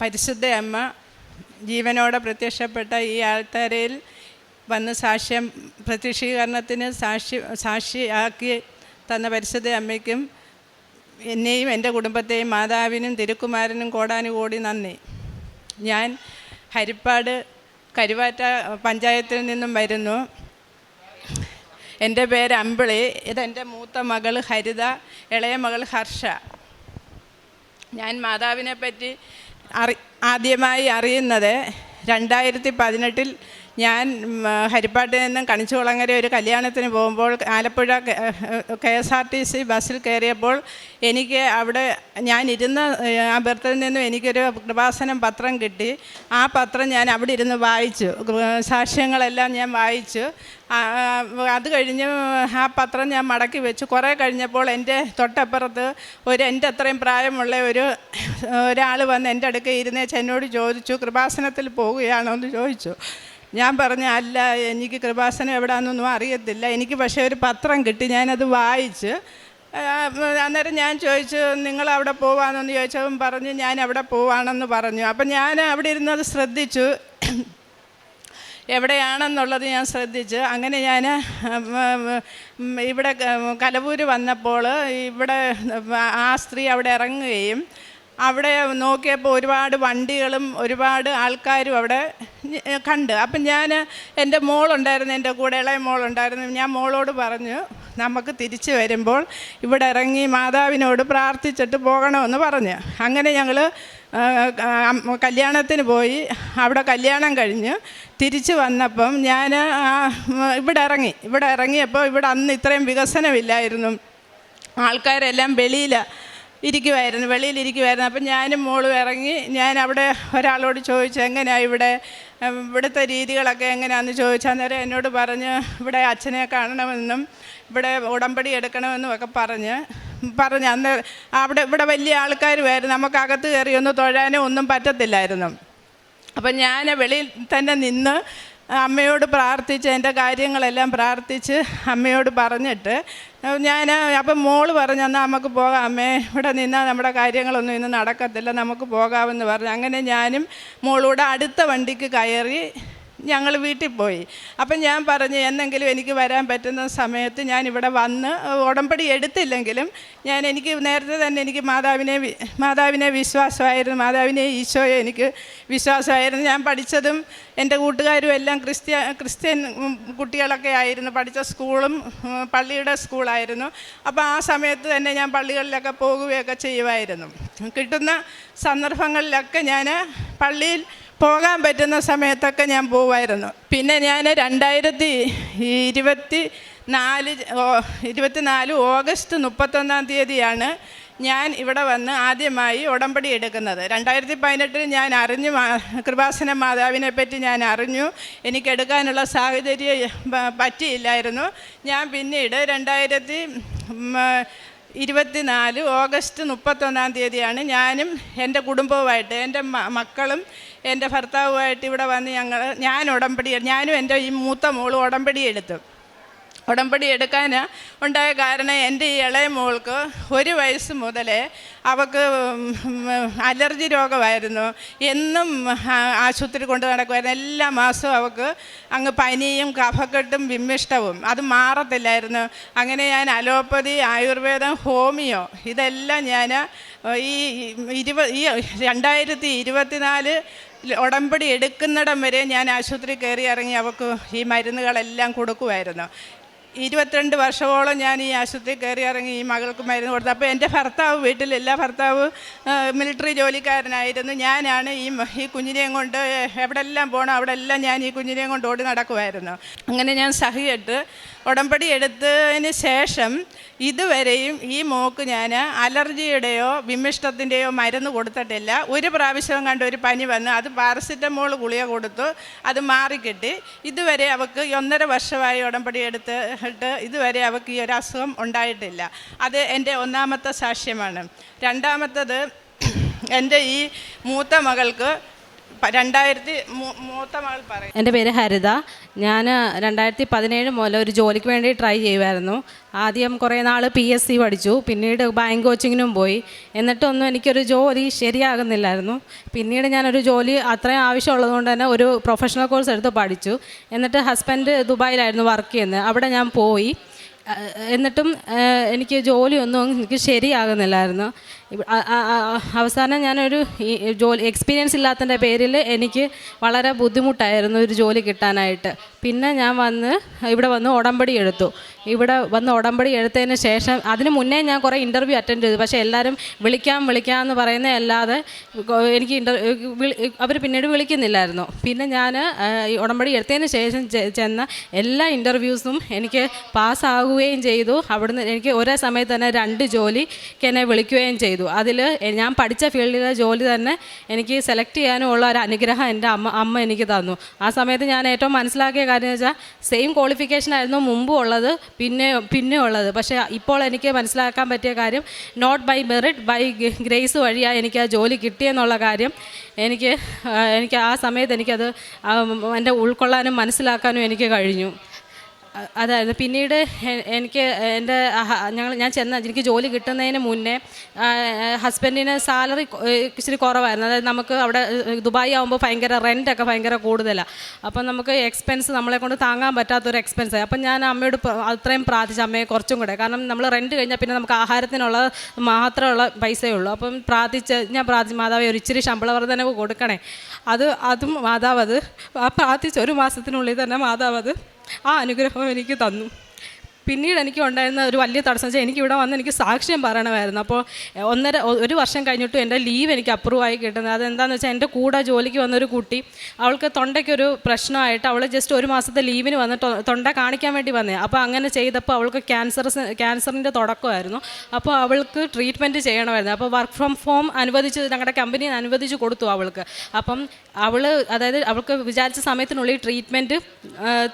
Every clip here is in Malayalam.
പരിശുദ്ധ അമ്മ ജീവനോടെ പ്രത്യക്ഷപ്പെട്ട ഈ ആൾത്താരയിൽ വന്ന് പ്രത്യക്ഷീകരണത്തിന് സാക്ഷിയാക്കി തന്ന പരിശുദ്ധ അമ്മയ്ക്കും എന്നെയും എൻ്റെ കുടുംബത്തെയും മാതാവിനും തിരുക്കുമാരനും കോടാനുകോടി നന്ദി. ഞാൻ ഹരിപ്പാട് കരുവാറ്റ പഞ്ചായത്തിൽ നിന്നും വരുന്നു. എൻ്റെ പേര് അമ്പിളി. ഇതെൻ്റെ മൂത്ത മകൾ ഹരിത, ഇളയ മകൾ ഹർഷ. ഞാൻ മാതാവിനെ പറ്റി ആദ്യമായി അറിയുന്നത് 2018 ഞാൻ ഹരിപ്പാട്ടിൽ നിന്നും കണിച്ചുകുളങ്ങര ഒരു കല്യാണത്തിന് പോകുമ്പോൾ ആലപ്പുഴ KSRTC ബസ്സിൽ കയറിയപ്പോൾ എനിക്ക് അവിടെ ഞാനിരുന്ന ആ ബർത്തിൽ നിന്നും എനിക്കൊരു കൃപാസനം പത്രം കിട്ടി. ആ പത്രം ഞാൻ അവിടെ ഇരുന്ന് വായിച്ചു, സാക്ഷ്യങ്ങളെല്ലാം ഞാൻ വായിച്ചു. അത് കഴിഞ്ഞ് ആ പത്രം ഞാൻ മടക്കി വെച്ചു. കുറേ കഴിഞ്ഞപ്പോൾ എൻ്റെ തൊട്ടപ്പുറത്ത് എൻ്റെ അത്രയും പ്രായമുള്ള ഒരാൾ വന്ന് എൻ്റെ അടുക്കൽ ഇരുന്നേച്ച് എന്നോട് ചോദിച്ചു, കൃപാസനത്തിൽ പോവുകയാണോ എന്ന് ചോദിച്ചു. ഞാൻ പറഞ്ഞു, അല്ല, എനിക്ക് കൃപാസനം എവിടെയാണെന്നൊന്നും അറിയത്തില്ല, എനിക്ക് പക്ഷേ ഒരു പത്രം കിട്ടി, ഞാനത് വായിച്ച്. അന്നേരം ഞാൻ ചോദിച്ചു, നിങ്ങൾ അവിടെ പോവാണെന്ന് ചോദിച്ചവൻ പറഞ്ഞു ഞാൻ അവിടെ പോവാണെന്ന് പറഞ്ഞു. അപ്പം ഞാൻ അവിടെ ഇരുന്നത് ശ്രദ്ധിച്ചു, എവിടെയാണെന്നുള്ളത് ഞാൻ ശ്രദ്ധിച്ചു. അങ്ങനെ ഞാൻ ഇവിടെ കലവൂര് വന്നപ്പോൾ ഇവിടെ ആ സ്ത്രീ അവിടെ ഇറങ്ങുകയും അവിടെ നോക്കിയപ്പോൾ ഒരുപാട് വണ്ടികളും ഒരുപാട് ആൾക്കാരും അവിടെ കണ്ട്. അപ്പം ഞാൻ എൻ്റെ മോളുണ്ടായിരുന്നു, എൻ്റെ കൂടെ ഇളയ മോളുണ്ടായിരുന്നു. ഞാൻ മോളോട് പറഞ്ഞു, നമുക്ക് തിരിച്ചു വരുമ്പോൾ ഇവിടെ ഇറങ്ങി മാതാവിനോട് പ്രാർത്ഥിച്ചിട്ട് പോകണമെന്ന് പറഞ്ഞു. അങ്ങനെ ഞങ്ങൾ കല്യാണത്തിന് പോയി. അവിടെ കല്യാണം കഴിഞ്ഞ് തിരിച്ച് വന്നപ്പം ഞാൻ ഇവിടെ ഇറങ്ങിയപ്പോൾ ഇവിടെ അന്ന് ഇത്രയും വികസനമില്ലായിരുന്നു. ആൾക്കാരെല്ലാം വെളിയിലിരിക്കുമായിരുന്നു. അപ്പം ഞാനും മോളും ഇറങ്ങി. ഞാൻ അവിടെ ഒരാളോട് ചോദിച്ചു, എങ്ങനെയാണ് ഇവിടുത്തെ രീതികളൊക്കെ എങ്ങനെയാണെന്ന് ചോദിച്ചു. അന്നേരം എന്നോട് പറഞ്ഞ് ഇവിടെ അച്ഛനെ കാണണമെന്നും ഇവിടെ ഉടമ്പടി എടുക്കണമെന്നും ഒക്കെ പറഞ്ഞ് അന്ന് ഇവിടെ വലിയ ആൾക്കാരുമായിരുന്നു. നമുക്കകത്ത് കയറി ഒന്ന് തൊഴാനോ ഒന്നും പറ്റത്തില്ലായിരുന്നു. അപ്പം ഞാൻ വെളിയിൽ തന്നെ നിന്ന് അമ്മയോട് പ്രാർത്ഥിച്ച് എൻ്റെ കാര്യങ്ങളെല്ലാം പ്രാർത്ഥിച്ച് അമ്മയോട് പറഞ്ഞിട്ട് അപ്പം മോള് പറഞ്ഞു, എന്നാൽ നമുക്ക് പോകാം അമ്മേ, ഇവിടെ നിന്നാൽ നമ്മുടെ കാര്യങ്ങളൊന്നും ഇന്ന് നടക്കത്തില്ല, നമുക്ക് പോകാമെന്ന് പറഞ്ഞു. അങ്ങനെ ഞാനും മോളൂടെ അടുത്ത വണ്ടിക്ക് കയറി ഞങ്ങൾ വീട്ടിൽ പോയി. അപ്പം ഞാൻ പറഞ്ഞു, എന്നെങ്കിലും എനിക്ക് വരാൻ പറ്റുന്ന സമയത്ത് ഞാൻ ഇവിടെ വന്ന് ഉടമ്പടി എടുത്തില്ലെങ്കിലും എനിക്ക് നേരത്തെ തന്നെ എനിക്ക് മാതാവിനെ വിശ്വാസമായിരുന്നു, മാതാവിനെ ഈശോയെ എനിക്ക് വിശ്വാസമായിരുന്നു. ഞാൻ പഠിച്ചതും എൻ്റെ കൂട്ടുകാരും എല്ലാം ക്രിസ്ത്യൻ കുട്ടികളൊക്കെ ആയിരുന്നു. പഠിച്ച സ്കൂളും പള്ളിയുടെ സ്കൂളായിരുന്നു. അപ്പോൾ ആ സമയത്ത് തന്നെ ഞാൻ പള്ളികളിലൊക്കെ പോകുകയൊക്കെ ചെയ്യുമായിരുന്നു. കിട്ടുന്ന സന്ദർഭങ്ങളിലൊക്കെ ഞാൻ പള്ളിയിൽ പോകാൻ പറ്റുന്ന സമയത്തൊക്കെ ഞാൻ പോകുമായിരുന്നു. പിന്നെ ഞാൻ 2024 ഓഗസ്റ്റ് 31 ഞാൻ ഇവിടെ വന്ന് ആദ്യമായി ഉടമ്പടി എടുക്കുന്നത്. 2018 ഞാൻ അറിഞ്ഞു, കൃപാസന മാതാവിനെ പറ്റി ഞാൻ അറിഞ്ഞു. എനിക്കെടുക്കാനുള്ള സാഹചര്യം പറ്റിയില്ലായിരുന്നു. ഞാൻ പിന്നീട് 2024 ഓഗസ്റ്റ് 31 ഞാനും എൻ്റെ കുടുംബവുമായിട്ട്, എൻ്റെ മക്കളും എൻ്റെ ഭർത്താവുമായിട്ട് ഇവിടെ വന്ന് ഞാനും എൻ്റെ ഈ മൂത്ത മോളും ഉടമ്പടി എടുക്കാൻ ഉണ്ടായ കാരണം എൻ്റെ ഈ ഇളയ മോൾക്ക് 1 വയസ്സ് മുതലേ അവൾക്ക് അലർജി രോഗമായിരുന്നു. എന്നും ആശുപത്രി കൊണ്ട് നടക്കുമായിരുന്നു. എല്ലാ മാസവും അവൾക്ക് അങ്ങ് പനിയും കഫക്കെട്ടും വിമ്മിഷ്ടവും, അത് മാറത്തില്ലായിരുന്നു. അങ്ങനെ ഞാൻ അലോപ്പതി, ആയുർവേദം, ഹോമിയോ ഇതെല്ലാം ഞാൻ ഈ 2024 ഉടമ്പടി എടുക്കുന്നിടം വരെ ഞാൻ ആശുപത്രി കയറി ഇറങ്ങി അവൾക്ക് ഈ മരുന്നുകളെല്ലാം കൊടുക്കുമായിരുന്നു. 22 വർഷമോളം ഞാൻ ഈ ആശുപത്രി കയറി ഇറങ്ങി ഈ മകൾക്ക് മരുന്ന് കൊടുത്തു. അപ്പോൾ എൻ്റെ ഭർത്താവ് വീട്ടിലില്ല. ഭർത്താവ് മിലിറ്ററി ജോലിക്കാരനായിരുന്നു. ഞാനാണ് ഈ കുഞ്ഞിനെയും കൊണ്ട് എവിടെല്ലാം പോകണം അവിടെല്ലാം ഞാൻ ഈ കുഞ്ഞിനെയും കൊണ്ട് ഓടി നടക്കുമായിരുന്നു. അങ്ങനെ ഞാൻ സഹിയിട്ട് ഉടമ്പടി എടുത്തതിന് ശേഷം ഇതുവരെയും ഈ മോക്ക് ഞാൻ അലർജിയുടെയോ വിമ്മിഷ്ടത്തിൻ്റെയോ മരുന്ന് കൊടുത്തിട്ടില്ല. ഒരു പ്രാവശ്യം കണ്ട് ഒരു പനി വന്ന് അത് പാരസിറ്റമോൾ ഗുളിക കൊടുത്തു, അത് മാറിക്കിട്ടി. ഇതുവരെ അവൾക്ക് 1.5 വർഷമായി ഉടമ്പടി എടുത്തിട്ട് ഇതുവരെ അവൾക്ക് ഈ ഒരു അസുഖം ഉണ്ടായിട്ടില്ല. അത് എൻ്റെ ഒന്നാമത്തെ സാക്ഷ്യമാണ്. രണ്ടാമത്തത്, എൻ്റെ ഈ മൂത്ത മകൾക്ക് മൂത്ത മകൾ പറയും. എൻ്റെ പേര് ഹരിത. ഞാൻ 2017 മുതൽ ഒരു ജോലിക്ക് വേണ്ടി ട്രൈ ചെയ്യുമായിരുന്നു. ആദ്യം കുറേ നാൾ PSC പഠിച്ചു, പിന്നീട് ബാങ്ക് കോച്ചിങ്ങിനും പോയി. എന്നിട്ടൊന്നും എനിക്കൊരു ജോലി ശരിയാകുന്നില്ലായിരുന്നു. പിന്നീട് ഞാനൊരു ജോലി അത്രയും ആവശ്യമുള്ളതുകൊണ്ട് തന്നെ ഒരു പ്രൊഫഷണൽ കോഴ്സ് എടുത്ത് പഠിച്ചു. എന്നിട്ട് ഹസ്ബൻഡ് ദുബായിലായിരുന്നു വർക്ക് ചെയ്യുന്നത്. അവിടെ ഞാൻ പോയി. എന്നിട്ടും എനിക്ക് ജോലിയൊന്നും എനിക്ക് ശരിയാകുന്നില്ലായിരുന്നു. അവസാനം ഞാനൊരു ജോലി എക്സ്പീരിയൻസ് ഇല്ലാത്തതിൻ്റെ പേരിൽ എനിക്ക് വളരെ ബുദ്ധിമുട്ടായിരുന്നു ഒരു ജോലി കിട്ടാനായിട്ട്. പിന്നെ ഞാൻ ഇവിടെ വന്ന് ഉടമ്പടി എടുത്തു. ഇവിടെ വന്ന് ഉടമ്പടി എടുത്തതിന് ശേഷം അതിന് മുന്നേ ഞാൻ കുറേ ഇൻ്റർവ്യൂ അറ്റൻഡ് ചെയ്തു. പക്ഷേ എല്ലാവരും വിളിക്കാമെന്ന് പറയുന്നതല്ലാതെ എനിക്ക് അവർ പിന്നീട് വിളിക്കുന്നില്ലായിരുന്നു. പിന്നെ ഞാൻ ഈ ഉടമ്പടി എടുത്തതിന് ശേഷം ചെന്ന എല്ലാ ഇൻ്റർവ്യൂസും എനിക്ക് പാസ്സാകുകയും ചെയ്തു. അവിടുന്ന് എനിക്ക് ഒരേ സമയത്ത് തന്നെ 2 ജോലിക്ക് എന്നെ വിളിക്കുകയും ചെയ്തു. അതിൽ ഞാൻ പഠിച്ച ഫീൽഡിലെ ജോലി തന്നെ എനിക്ക് സെലക്ട് ചെയ്യാനുമുള്ള ഒരു അനുഗ്രഹം എൻ്റെ അമ്മ എനിക്ക് തന്നു. ആ സമയത്ത് ഞാൻ ഏറ്റവും മനസ്സിലാക്കിയ കാര്യം എന്ന് വെച്ചാൽ സെയിം ക്വാളിഫിക്കേഷൻ ആയിരുന്നു മുമ്പും ഉള്ളത്, പിന്നെ ഉള്ളത്. പക്ഷേ ഇപ്പോൾ എനിക്ക് മനസ്സിലാക്കാൻ പറ്റിയ കാര്യം not by merit, by grace വഴിയാണ് എനിക്ക് ആ ജോലി കിട്ടിയെന്നുള്ള കാര്യം എനിക്ക് ആ സമയത്ത് എനിക്കത് എൻ്റെ ഉൾക്കൊള്ളാനും മനസ്സിലാക്കാനും എനിക്ക് കഴിഞ്ഞു. അതായിരുന്നു. പിന്നീട് എനിക്ക് എനിക്ക് ജോലി കിട്ടുന്നതിന് മുന്നേ ഹസ്ബൻഡിന് സാലറി ഇച്ചിരി കുറവായിരുന്നു. അതായത് നമുക്ക് അവിടെ ദുബായ് ആകുമ്പോൾ റെൻറ്റൊക്കെ ഭയങ്കര കൂടുതലാണ്. അപ്പം നമുക്ക് എക്സ്പെൻസ് നമ്മളെ കൊണ്ട് താങ്ങാൻ പറ്റാത്തൊരു എക്സ്പെൻസ്. അപ്പം ഞാൻ അമ്മയോട് അത്രയും പ്രാർത്ഥിച്ചു, അമ്മയെ കുറച്ചും കൂടെ, കാരണം നമ്മൾ റെൻറ്റ് കഴിഞ്ഞാൽ പിന്നെ നമുക്ക് ആഹാരത്തിനുള്ള മാത്രമുള്ള പൈസയേ ഉള്ളൂ. അപ്പം ഞാൻ പ്രാർത്ഥിച്ചു, മാതാവേ ഒരു ഇച്ചിരി ശമ്പള വർധനവ് കൊടുക്കണേ. അതും മാതാവ് പ്രാർത്ഥിച്ച 1 മാസത്തിനുള്ളിൽ തന്നെ മാതാവ് ആ അനുഗ്രഹം എനിക്ക് തന്നു. പിന്നീട് എനിക്ക് ഉണ്ടായിരുന്ന ഒരു വലിയ തടസ്സം വെച്ചാൽ എനിക്കിവിടെ വന്ന് എനിക്ക് സാക്ഷ്യം പറയണമായിരുന്നു. അപ്പോൾ 1 വർഷം കഴിഞ്ഞിട്ടും എൻ്റെ ലീവ് എനിക്ക് അപ്രൂവായി കിട്ടുന്നത്. അതെന്താണെന്ന് വെച്ചാൽ എൻ്റെ കൂടെ ജോലിക്ക് വന്നൊരു കുട്ടി, അവൾക്ക് തൊണ്ടയ്ക്കൊരു പ്രശ്നമായിട്ട് അവൾ ജസ്റ്റ് 1 മാസത്തെ ലീവിന് വന്ന് തൊണ്ട കാണിക്കാൻ വേണ്ടി വന്നേ. അപ്പോൾ അങ്ങനെ ചെയ്തപ്പോൾ അവൾക്ക് ക്യാൻസറിൻ്റെ തുടക്കമായിരുന്നു. അപ്പോൾ അവൾക്ക് ട്രീറ്റ്മെൻറ്റ് ചെയ്യണമായിരുന്നു. അപ്പോൾ വർക്ക് ഫ്രം ഹോം ഞങ്ങളുടെ കമ്പനി അനുവദിച്ച് കൊടുത്തു അവൾക്ക്. അപ്പം അവൾക്ക് വിചാരിച്ച സമയത്തിനുള്ളിൽ ട്രീറ്റ്മെൻറ്റ്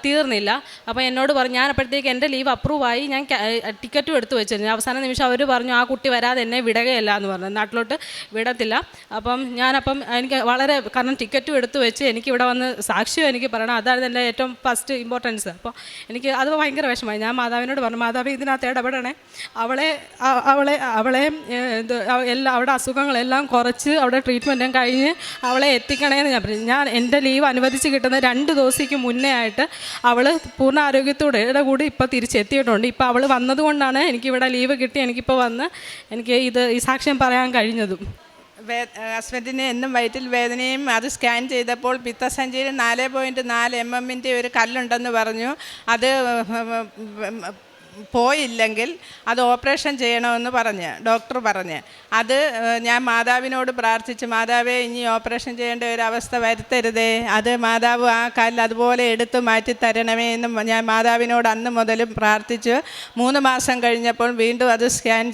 തീർന്നില്ല. അപ്പോൾ എന്നോട് പറഞ്ഞു, ഞാൻ അപ്പോഴത്തേക്ക് എൻ്റെ ലീവ് അപ്രൂവായി, ഞാൻ ടിക്കറ്റും എടുത്ത് വെച്ചിരുന്നു. അവസാന നിമിഷം അവർ പറഞ്ഞു ആ കുട്ടി വരാതെ എന്നെ വിടുകയല്ല എന്ന് പറഞ്ഞു, നാട്ടിലോട്ട് വിടത്തില്ല. എനിക്ക് കാരണം ടിക്കറ്റും എടുത്ത് വെച്ച് എനിക്കിവിടെ വന്ന് സാക്ഷ്യം എനിക്ക് പറയണം, അതാണ് എൻ്റെ ഏറ്റവും ഫസ്റ്റ് ഇമ്പോർട്ടൻസ്. അപ്പോൾ എനിക്ക് അത് ഭയങ്കര വിഷമമായി. ഞാൻ മാതാവിനോട് പറഞ്ഞു, മാതാവ് ഇതിനകത്ത് ഇടപെടണേ, അവളെ അവിടെ അസുഖങ്ങളെല്ലാം കുറച്ച് അവിടെ ട്രീറ്റ്മെൻറ്റും കഴിഞ്ഞ് അവളെ എത്തിക്കണേന്ന് ഞാൻ പറഞ്ഞു. എൻ്റെ ലീവ് അനുവദിച്ച് കിട്ടുന്ന 2 ദിവസത്തേക്ക് മുന്നേ ആയിട്ട് അവൾ പൂർണ്ണ ആരോഗ്യത്തോടെ കൂടി ഇപ്പോൾ തിരിച്ചെത്തിയിട്ടുണ്ട്. ഇപ്പോൾ അവൾ വന്നതുകൊണ്ടാണ് എനിക്കിവിടെ ലീവ് കിട്ടി എനിക്കിപ്പോൾ വന്ന് എനിക്ക് ഈ സാക്ഷ്യം പറയാൻ കഴിഞ്ഞതും. ഹസ്ബൻഡിന് എന്നും വയറ്റിൽ വേദനയും, അത് സ്കാൻ ചെയ്തപ്പോൾ പിത്തസഞ്ചിയിൽ 4.4 mm ഒരു കല്ലുണ്ടെന്ന് പറഞ്ഞു. അത് പോയില്ലെങ്കിൽ അത് ഓപ്പറേഷൻ ചെയ്യണമെന്ന് ഡോക്ടർ പറഞ്ഞ്. അത് ഞാൻ മാതാവിനോട് പ്രാർത്ഥിച്ചു, മാതാവേ ഇനി ഓപ്പറേഷൻ ചെയ്യേണ്ട ഒരു അവസ്ഥ വരുത്തരുതേ, അത് മാതാവ് ആ കല്ല് അതുപോലെ എടുത്തു മാറ്റി തരണമേ എന്നും ഞാൻ മാതാവിനോട് അന്ന് മുതലും പ്രാർത്ഥിച്ചു. 3 മാസം കഴിഞ്ഞപ്പോൾ വീണ്ടും അത് സ്കാൻ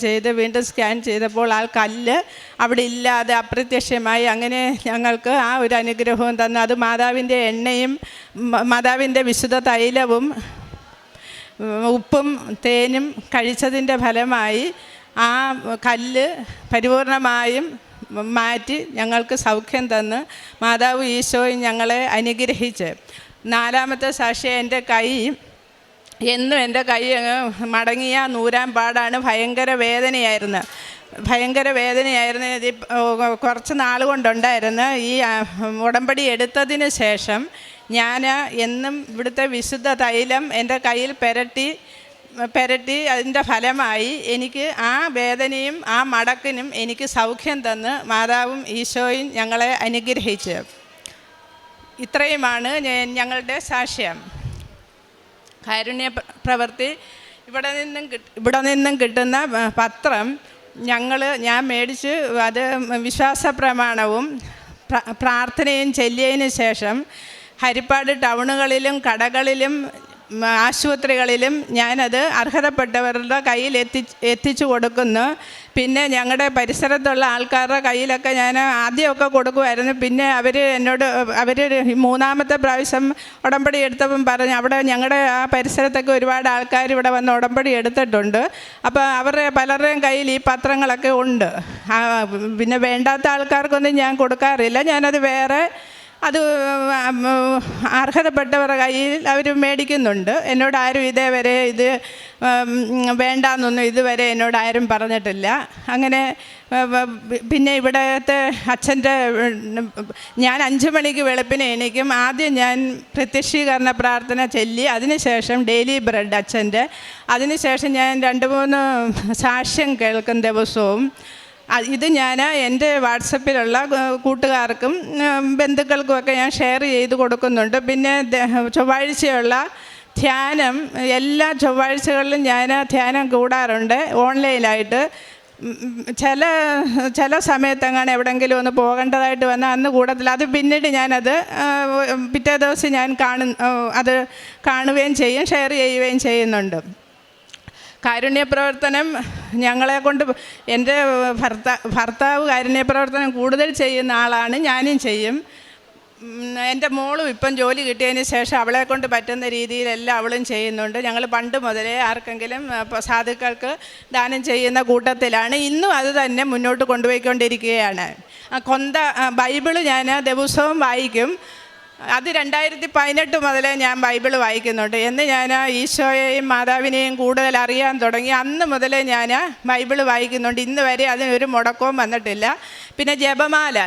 ചെയ്തപ്പോൾ ആ കല്ല് അവിടെ ഇല്ലാതെ അപ്രത്യക്ഷമായി. അങ്ങനെ ഞങ്ങൾക്ക് ആ ഒരു അനുഗ്രഹവും തന്നു. അത് മാതാവിൻ്റെ എണ്ണയും മാതാവിൻ്റെ വിശുദ്ധ തൈലവും ഉപ്പും തേനും കഴിച്ചതിൻ്റെ ഫലമായി ആ കല്ല് പരിപൂർണമായും മാറ്റി ഞങ്ങൾക്ക് സൗഖ്യം തന്ന് മാതാവ് ഈശോയും ഞങ്ങളെ അനുഗ്രഹിച്ച്. 4ാമത്തെ സാക്ഷി, എൻ്റെ കൈ മടങ്ങിയ നൂരാൻ പാടാണ്. ഭയങ്കര വേദനയായിരുന്നു. കുറച്ച് നാൾ കൊണ്ടുണ്ടായിരുന്നു. ഈ ഉടമ്പടി എടുത്തതിന് ശേഷം ഞാൻ എന്നും ഇവിടുത്തെ വിശുദ്ധ തൈലം എൻ്റെ കയ്യിൽ പെരട്ടി അതിൻ്റെ ഫലമായി എനിക്ക് ആ വേദനയും ആ മടക്കിനും എനിക്ക് സൗഖ്യം തന്ന് മാതാവും ഈശോയും ഞങ്ങളെ അനുഗ്രഹിച്ചു. ഇത്രയുമാണ് ഞങ്ങളുടെ സാക്ഷ്യം. കാരുണ്യ പ്രവൃത്തി ഇവിടെ നിന്നും കിട്ടുന്ന പത്രം ഞാൻ മേടിച്ച് അത് വിശ്വാസ പ്രമാണവും പ്രാർത്ഥനയും ചൊല്ലിയതിന് ശേഷം ഹരിപ്പാട് ടൗണുകളിലും കടകളിലും ആശുപത്രികളിലും ഞാനത് അർഹതപ്പെട്ടവരുടെ കയ്യിൽ എത്തിച്ചു കൊടുക്കുന്നു. പിന്നെ ഞങ്ങളുടെ പരിസരത്തുള്ള ആൾക്കാരുടെ കയ്യിലൊക്കെ ഞാൻ ആദ്യമൊക്കെ കൊടുക്കുമായിരുന്നു. പിന്നെ അവർ 3ാമത്തെ പ്രാവശ്യം ഉടമ്പടി എടുത്തപ്പം പറഞ്ഞു, അവിടെ ഞങ്ങളുടെ ആ പരിസരത്തൊക്കെ ഒരുപാട് ആൾക്കാർ ഇവിടെ വന്ന് ഉടമ്പടി എടുത്തിട്ടുണ്ട്. അപ്പോൾ പലരുടെയും കയ്യിൽ ഈ പത്രങ്ങളൊക്കെ ഉണ്ട്. പിന്നെ വേണ്ടാത്ത ആൾക്കാർക്കൊന്നും ഞാൻ കൊടുക്കാറില്ല. ഞാനത് വേറെ അത് അർഹതപ്പെട്ടവരുടെ കയ്യിൽ അവർ മേടിക്കുന്നുണ്ട്. എന്നോട് ആരും ഇതേവരെ ഇത് വേണ്ടാന്നൊന്നും ഇതുവരെ എന്നോട് ആരും പറഞ്ഞിട്ടില്ല. അങ്ങനെ പിന്നെ ഇവിടത്തെ അച്ഛൻ്റെ ഞാൻ 5 മണിക്ക് വെളുപ്പിന് എണീക്കും. ആദ്യം ഞാൻ പ്രത്യക്ഷീകരണ പ്രാർത്ഥന ചൊല്ലി, അതിനുശേഷം ഡെയിലി ബ്രെഡ് അച്ഛൻ്റെ, അതിനുശേഷം ഞാൻ 2-3 സാക്ഷ്യം കേൾക്കും ദിവസവും. ഇത് ഞാൻ എൻ്റെ വാട്സപ്പിലുള്ള കൂട്ടുകാർക്കും ബന്ധുക്കൾക്കുമൊക്കെ ഞാൻ ഷെയർ ചെയ്ത് കൊടുക്കുന്നുണ്ട്. പിന്നെ ചൊവ്വാഴ്ചയുള്ള ധ്യാനം എല്ലാ ചൊവ്വാഴ്ചകളിലും ഞാൻ ധ്യാനം കൂടാറുണ്ട് ഓൺലൈനായിട്ട്. ചില സമയത്തെങ്ങാണ് എവിടെയെങ്കിലും ഒന്ന് പോകേണ്ടതായിട്ട് വന്നാൽ അന്ന് കൂടത്തില്ല. അത് പിന്നീട് ഞാനത് പിറ്റേ ദിവസം ഞാൻ അത് കാണുകയും ചെയ്യും, ഷെയർ ചെയ്യുകയും ചെയ്യുന്നുണ്ട്. കാരുണ്യപ്രവർത്തനം ഞങ്ങളെക്കൊണ്ട്, എൻ്റെ ഭർത്താവ് കാരുണ്യപ്രവർത്തനം കൂടുതൽ ചെയ്യുന്ന ആളാണ്, ഞാനും ചെയ്യും. എൻ്റെ മോളും ഇപ്പം ജോലി കിട്ടിയതിന് ശേഷം അവളെക്കൊണ്ട് പറ്റുന്ന രീതിയിലെല്ലാം അവളും ചെയ്യുന്നുണ്ട്. ഞങ്ങൾ പണ്ട് മുതലേ ആർക്കെങ്കിലും സാധുക്കൾക്ക് ദാനം ചെയ്യുന്ന കൂട്ടത്തിലാണ്. ഇന്നും അത് തന്നെ മുന്നോട്ട് കൊണ്ടുപോയിക്കൊണ്ടിരിക്കുകയാണ്. ബൈബിള് ഞാൻ ദിവസവും വായിക്കും. അത് 2018 മുതലേ ഞാൻ ബൈബിള് വായിക്കുന്നുണ്ട്. എന്ന് ഞാൻ ഈശോയെയും മാതാവിനെയും കൂടുതൽ അറിയാൻ തുടങ്ങി അന്ന് മുതലേ ഞാൻ ബൈബിള് വായിക്കുന്നുണ്ട്. ഇന്ന് വരെ അതിനൊരു മുടക്കവും വന്നിട്ടില്ല. പിന്നെ ജപമാല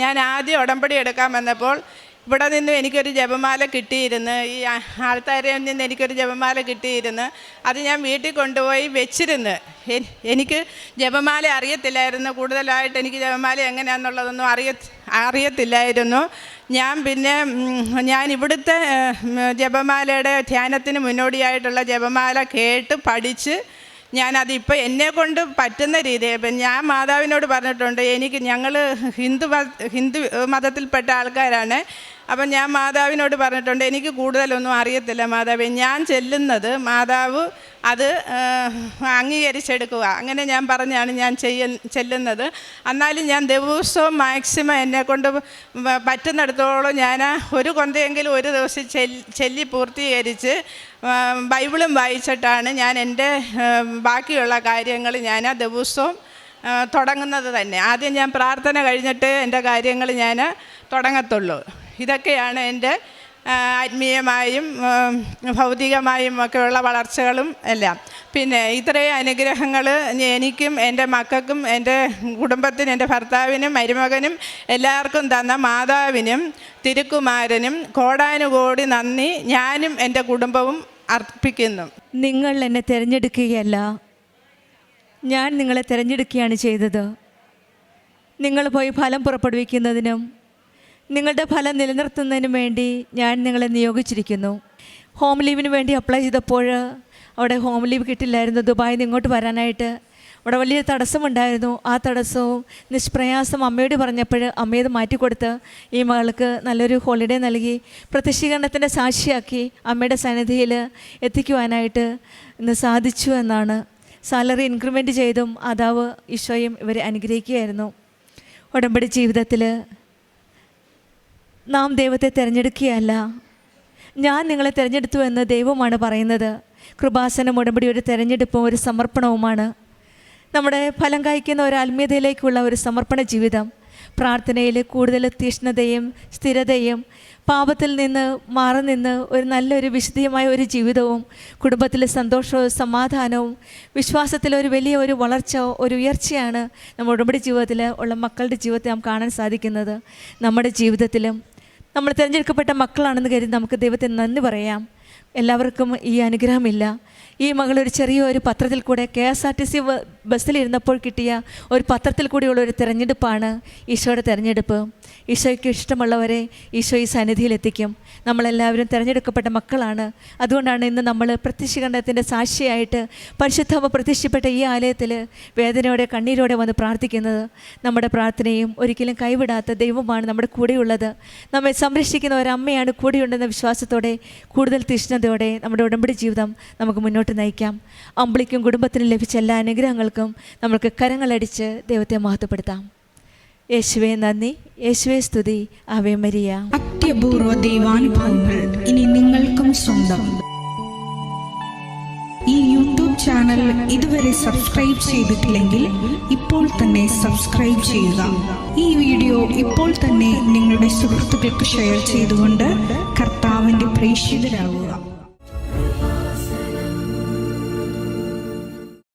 ഞാൻ ആദ്യം ഉടമ്പടി എടുക്കാൻ വന്നപ്പോൾ ഇവിടെ നിന്നും എനിക്കൊരു ജപമാല കിട്ടിയിരുന്നു. ഈ ആൾത്താരയിൽ നിന്ന് എനിക്കൊരു ജപമാല കിട്ടിയിരുന്നു. അത് ഞാൻ വീട്ടിൽ കൊണ്ടുപോയി വെച്ചിരുന്നു. എനിക്ക് ജപമാല അറിയത്തില്ലായിരുന്നു. കൂടുതലായിട്ട് എനിക്ക് ജപമാല എങ്ങനെയാണെന്നുള്ളതൊന്നും അറിയത്തില്ലായിരുന്നു. ഞാൻ ഇവിടുത്തെ ജപമാലയുടെ ധ്യാനത്തിന് മുന്നോടിയായിട്ടുള്ള ജപമാല കേട്ട് പഠിച്ച് ഞാനതിപ്പോൾ എന്നെക്കൊണ്ട് പറ്റുന്ന രീതിയിൽ ഇപ്പം ഞാൻ മാതാവിനോട് പറഞ്ഞിട്ടുണ്ട്. ഞങ്ങൾ ഹിന്ദു മതത്തിൽപ്പെട്ട ആൾക്കാരാണ്. അപ്പം ഞാൻ മാതാവിനോട് പറഞ്ഞിട്ടുണ്ട്, എനിക്ക് കൂടുതലൊന്നും അറിയത്തില്ല മാതാവേ, ഞാൻ ചെല്ലുന്നത് മാതാവ് അത് അംഗീകരിച്ചെടുക്കുക. അങ്ങനെ ഞാൻ പറഞ്ഞാണ് ഞാൻ ചെല്ലുന്നത്. എന്നാലും ഞാൻ ദിവസവും മാക്സിമം എന്നെക്കൊണ്ട് പറ്റുന്നിടത്തോളം ഞാൻ ഒരു കൊന്തയെങ്കിലും ഒരു ദിവസം ചൊല്ലി പൂർത്തീകരിച്ച് ബൈബിളും വായിച്ചിട്ടാണ് ഞാൻ എൻ്റെ ബാക്കിയുള്ള കാര്യങ്ങൾ ഞാൻ ദിവസവും തുടങ്ങുന്നത് തന്നെ. ആദ്യം ഞാൻ പ്രാർത്ഥന കഴിഞ്ഞിട്ട് എൻ്റെ കാര്യങ്ങൾ ഞാൻ തുടങ്ങത്തുള്ളൂ. ഇതൊക്കെയാണ് എൻ്റെ ആത്മീയമായും ഭൗതികമായും ഒക്കെയുള്ള വളർച്ചകളും എല്ലാം. പിന്നെ ഇത്രയും അനുഗ്രഹങ്ങൾ എനിക്കും എൻ്റെ മക്കൾക്കും എൻ്റെ കുടുംബത്തിനും എൻ്റെ ഭർത്താവിനും മരുമകനും എല്ലാവർക്കും തന്ന മാതാവിനും തിരുക്കുമാരനും കോടാനുകോടി നന്ദി ഞാനും എൻ്റെ കുടുംബവും അർപ്പിക്കുന്നു. നിങ്ങൾ എന്നെ തിരഞ്ഞെടുക്കുകയല്ല, ഞാൻ നിങ്ങളെ തിരഞ്ഞെടുക്കുകയാണ് ചെയ്തത്. നിങ്ങൾ പോയി ഫലം പുറപ്പെടുവിക്കുന്നതിനും നിങ്ങളുടെ ഫലം നിലനിർത്തുന്നതിനും വേണ്ടി ഞാൻ നിങ്ങളെ നിയോഗിച്ചിരിക്കുന്നു. ഹോം ലീവിന് വേണ്ടി അപ്ലൈ ചെയ്തപ്പോൾ അവിടെ ഹോം ലീവ് കിട്ടില്ലായിരുന്നു. ദുബായിൽ നിന്ന് ഇങ്ങോട്ട് വരാനായിട്ട് അവിടെ വലിയ തടസ്സമുണ്ടായിരുന്നു. ആ തടസ്സവും നിഷ്പ്രയാസം അമ്മയോട് പറഞ്ഞപ്പോൾ അമ്മയത് മാറ്റിക്കൊടുത്ത് ഈ മകൾക്ക് നല്ലൊരു ഹോളിഡേ നൽകി പ്രത്യക്ഷീകരണത്തിൻ്റെ സാക്ഷിയാക്കി അമ്മയുടെ സന്നിധിയിൽ എത്തിക്കുവാനായിട്ട് ഇന്ന് സാധിച്ചു എന്നാണ്. സാലറി ഇൻക്രിമെൻറ്റ് ചെയ്തും മാതാവ് ഈശോയും ഇവരെ അനുഗ്രഹിക്കുകയായിരുന്നു. ഉടമ്പടി ജീവിതത്തിൽ നാം ദൈവത്തെ തിരഞ്ഞെടുക്കുകയല്ല, ഞാൻ നിങ്ങളെ തിരഞ്ഞെടുത്തു എന്ന് ദൈവമാണ് പറയുന്നത്. കൃപാസനം ഉടമ്പടി ഒരു തിരഞ്ഞെടുപ്പും ഒരു സമർപ്പണവുമാണ്. നമ്മുടെ ഫലം കായ്ക്കുന്ന ഒരു ആത്മീയതയിലേക്കുള്ള ഒരു സമർപ്പണ ജീവിതം, പ്രാർത്ഥനയിൽ കൂടുതൽ തീഷ്ണതയും സ്ഥിരതയും പാപത്തിൽ നിന്ന് മാറി നിന്ന് ഒരു നല്ലൊരു വിശുദ്ധിയുമായ ഒരു ജീവിതവും കുടുംബത്തിലെ സന്തോഷവും സമാധാനവും വിശ്വാസത്തിലൊരു വലിയ ഒരു വളർച്ച ഒരു ഉയർച്ചയാണ് നമ്മുടെ ഉടമ്പടി ജീവിതത്തിൽ ഉള്ള മക്കളുടെ ജീവിതത്തിൽ നാം കാണാൻ സാധിക്കുന്നത്. നമ്മുടെ ജീവിതത്തിലും നമ്മൾ തിരഞ്ഞെടുക്കപ്പെട്ട മക്കളാണെന്ന് കരുതി നമുക്ക് ദൈവത്തിന് നന്ദി പറയാം. എല്ലാവർക്കും ഈ അനുഗ്രഹമില്ല. ഈ മകളൊരു ചെറിയൊരു പത്രത്തിൽ കൂടെ KSRTC ബസ്സിലിരുന്നപ്പോൾ കിട്ടിയ ഒരു പത്രത്തിൽ കൂടിയുള്ള ഒരു തിരഞ്ഞെടുപ്പാണ് ഈശോയുടെ തിരഞ്ഞെടുപ്പ്. ഈശോയ്ക്ക് ഇഷ്ടമുള്ളവരെ ഈശോ ഈ സന്നിധിയിലെത്തിക്കും. നമ്മളെല്ലാവരും തിരഞ്ഞെടുക്കപ്പെട്ട മക്കളാണ്. അതുകൊണ്ടാണ് ഇന്ന് നമ്മൾ പ്രത്യക്ഷീകരണത്തിൻ്റെ സാക്ഷിയായിട്ട് പരിശുദ്ധാത്മ പ്രത്യക്ഷപ്പെട്ട ഈ ആലയത്തിൽ വേദനയോടെ കണ്ണീരോടെ വന്ന് പ്രാർത്ഥിക്കുന്നത്. നമ്മുടെ പ്രാർത്ഥനയും ഒരിക്കലും കൈവിടാത്ത ദൈവമാണ് നമ്മുടെ കൂടെയുള്ളത്. നമ്മെ സംരക്ഷിക്കുന്ന ഒരമ്മയാണ് കൂടെയുണ്ടെന്ന വിശ്വാസത്തോടെ കൂടുതൽ തീഷ്ണതയോടെ നമ്മുടെ ഉടമ്പടി ജീവിതം നമുക്ക് മുന്നോട്ട് നയിക്കാം. അമ്പിളിക്കും കുടുംബത്തിനും ലഭിച്ച എല്ലാ അനുഗ്രഹങ്ങൾക്കും നമുക്ക് കരങ്ങളടിച്ച് ദൈവത്തെ മഹത്വപ്പെടുത്താം. യേശുവേ നന്ദി, യേശുവേ സ്തുതി, ആവേ മരിയ. അത്യപൂർവ ദൈവാനുഭവങ്ങൾ ഇനി നിങ്ങൾക്കും സ്വന്തം. ഈ യൂട്യൂബ് ചാനൽ ഇതുവരെ സബ്സ്ക്രൈബ് ചെയ്തിട്ടില്ലെങ്കിൽ ഇപ്പോൾ തന്നെ സബ്സ്ക്രൈബ് ചെയ്യുക. ഈ വീഡിയോ ഇപ്പോൾ തന്നെ നിങ്ങളുടെ സുഹൃത്തുക്കൾക്ക് ഷെയർ ചെയ്തുകൊണ്ട് കർത്താവിൻ്റെ പ്രേക്ഷിതരാകുക.